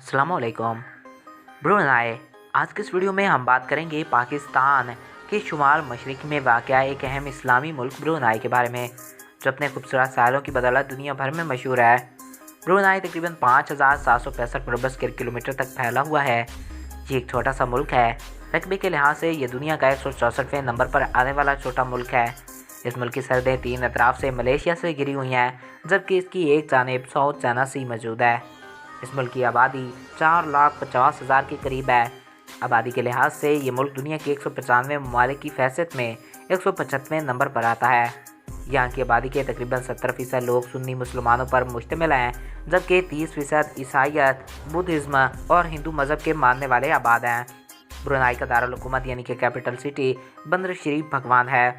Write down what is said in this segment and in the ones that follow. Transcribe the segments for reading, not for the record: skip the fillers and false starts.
अस्सलामुअलैकुम। ब्रुनाई। आज के इस वीडियो में हम बात करेंगे पाकिस्तान के शुमाल मशरिक़ में वाक़या एक अहम इस्लामी मुल्क ब्रुनाई के बारे में, जो अपने खूबसूरत साहिलों की बदौलत दुनिया भर में मशहूर है। ब्रुनाई तकरीबन 5,765 वर्ग किलोमीटर तक फैला हुआ है। ये एक छोटा सा मुल्क है। रकबे के लिहाज से ये दुनिया का 164वें नंबर पर आने वाला छोटा मुल्क है। इस मुल्क की सरहदें तीन अतराफ से मलेशिया से घिरी हुई हैं, जबकि इसकी एक जानिब साउथ चाइना सी मौजूद है। इस मुल्क की आबादी 4,50,000 के करीब है। आबादी के लिहाज से ये मुल्क दुनिया के 195 ममालिक की फहरिस्त में 175वें नंबर पर आता है। यहाँ की आबादी के तकरीबन 70% लोग सुन्नी मुसलमानों पर मुश्तमिल हैं, जबकि 30% ईसाईयत, बुद्धिज़्म और हिंदू मज़हब के मानने वाले आबाद हैं। ब्रुनाई का दारुल हुकूमत यानी कि कैपिटल सिटी बंदर शरीफ भगवान है।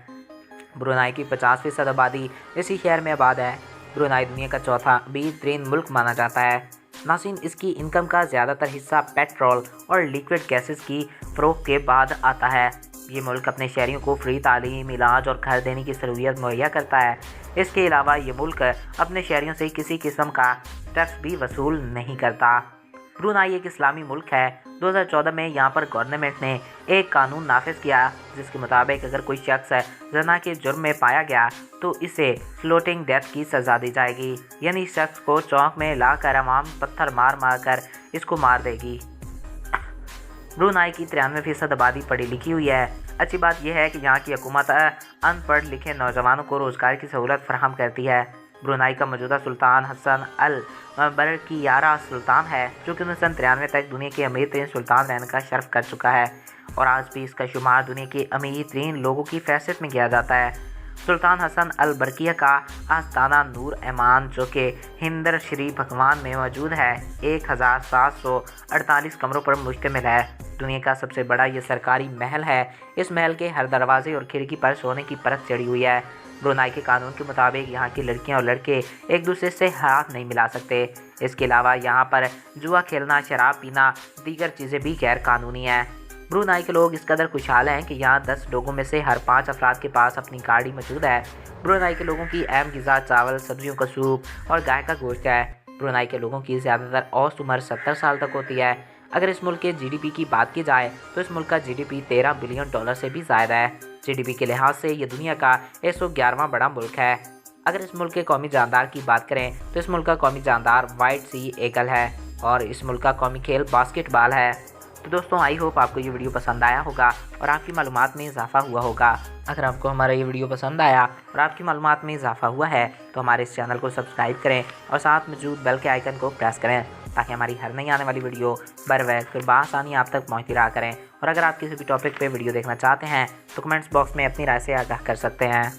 ब्रुनाई की 50% आबादी इसी शहर में आबाद है। ब्रुनाई दुनिया का चौथा अमीर तरीन मुल्क माना जाता है। नाज़रीन, इसकी इनकम का ज़्यादातर हिस्सा पेट्रोल और लिक्विड गैसेस की फ़रोख्त के बाद आता है। ये मुल्क अपने शहरियों को फ्री तालीम, इलाज और घर देने की सहूलियत मुहैया करता है। इसके अलावा ये मुल्क अपने शहरियों से किसी किस्म का टैक्स भी वसूल नहीं करता। ब्रुनाई एक इस्लामी मुल्क है। 2014 में यहाँ पर गवर्नमेंट ने एक कानून नाफिज किया, जिसके मुताबिक अगर कोई शख्स ज़ना के जुर्म में पाया गया तो इसे फ्लोटिंग डेथ की सज़ा दी जाएगी, यानी इस शख्स को चौक में लाकर अवाम पत्थर मार मार कर इसको मार देगी। ब्रुनाई की 93% आबादी पढ़ी लिखी हुई है। अच्छी बात यह है कि यहाँ की हुकूमत अनपढ़ लिखे नौजवानों को रोज़गार की सहूलत फराहम करती है। ब्रुनाई का मौजूदा सुल्तान हसन अल बरकियारा सुल्तान है, जो कि 1993 तक दुनिया के अमीर तरीन सुल्तान रहने का शर्फ कर चुका है और आज भी इसका शुमार दुनिया के अमीर तरीन लोगों की फहरिस्त में किया जाता है। सुल्तान हसन अल बरकिया का आस्थाना नूर एमान, जो कि हिंदर शरीफ भगवान में मौजूद है, 1,748 कमरों पर मुश्तमिल है। दुनिया का सबसे बड़ा ये सरकारी महल है। इस महल के हर दरवाजे और खिड़की पर सोने की परत चढ़ी हुई है। ब्रुनाई के कानून के मुताबिक यहाँ की लड़कियाँ और लड़के एक दूसरे से हाथ नहीं मिला सकते। इसके अलावा यहाँ पर जुआ खेलना, शराब पीना, दीगर चीज़ें भी गैर कानूनी हैं। ब्रुनाई के लोग इस कदर खुशहाल हैं कि यहाँ 10 लोगों में से हर 5 अफराद के पास अपनी गाड़ी मौजूद है। ब्रुनाई के लोगों की अहम ग़िज़ा चावल, सब्जियों का सूप और गाय का गोश्त है। ब्रुनाई के लोगों की ज़्यादातर औसत उम्र 70 साल तक होती है। अगर इस मुल्क के जीडीपी की बात की जाए तो इस मुल्क का जीडीपी $13 बिलियन से भी ज़्यादा है। जीडीपी के लिहाज से ये दुनिया का 111वां बड़ा मुल्क है। अगर इस मुल्क के कौमी जानदार की बात करें तो इस मुल्क का कौमी जानदार वाइट सी ईगल है और इस मुल्क का कौमी खेल बास्केटबॉल है। तो दोस्तों, आई होप आपको ये वीडियो पसंद आया होगा और आपकी मालूमात में इजाफा हुआ होगा। अगर आपको हमारा ये वीडियो पसंद आया और आपकी मालूमात में इजाफा हुआ है तो हमारे इस चैनल को सब्सक्राइब करें और साथ मौजूद बेल के आइकन को प्रेस करें, ताकि हमारी हर नई आने वाली वीडियो बर वक्त फिर बआसानी आप तक पहुँचती रहा करें। और अगर आप किसी भी टॉपिक पे वीडियो देखना चाहते हैं तो कमेंट्स बॉक्स में अपनी राय से आगाह कर सकते हैं।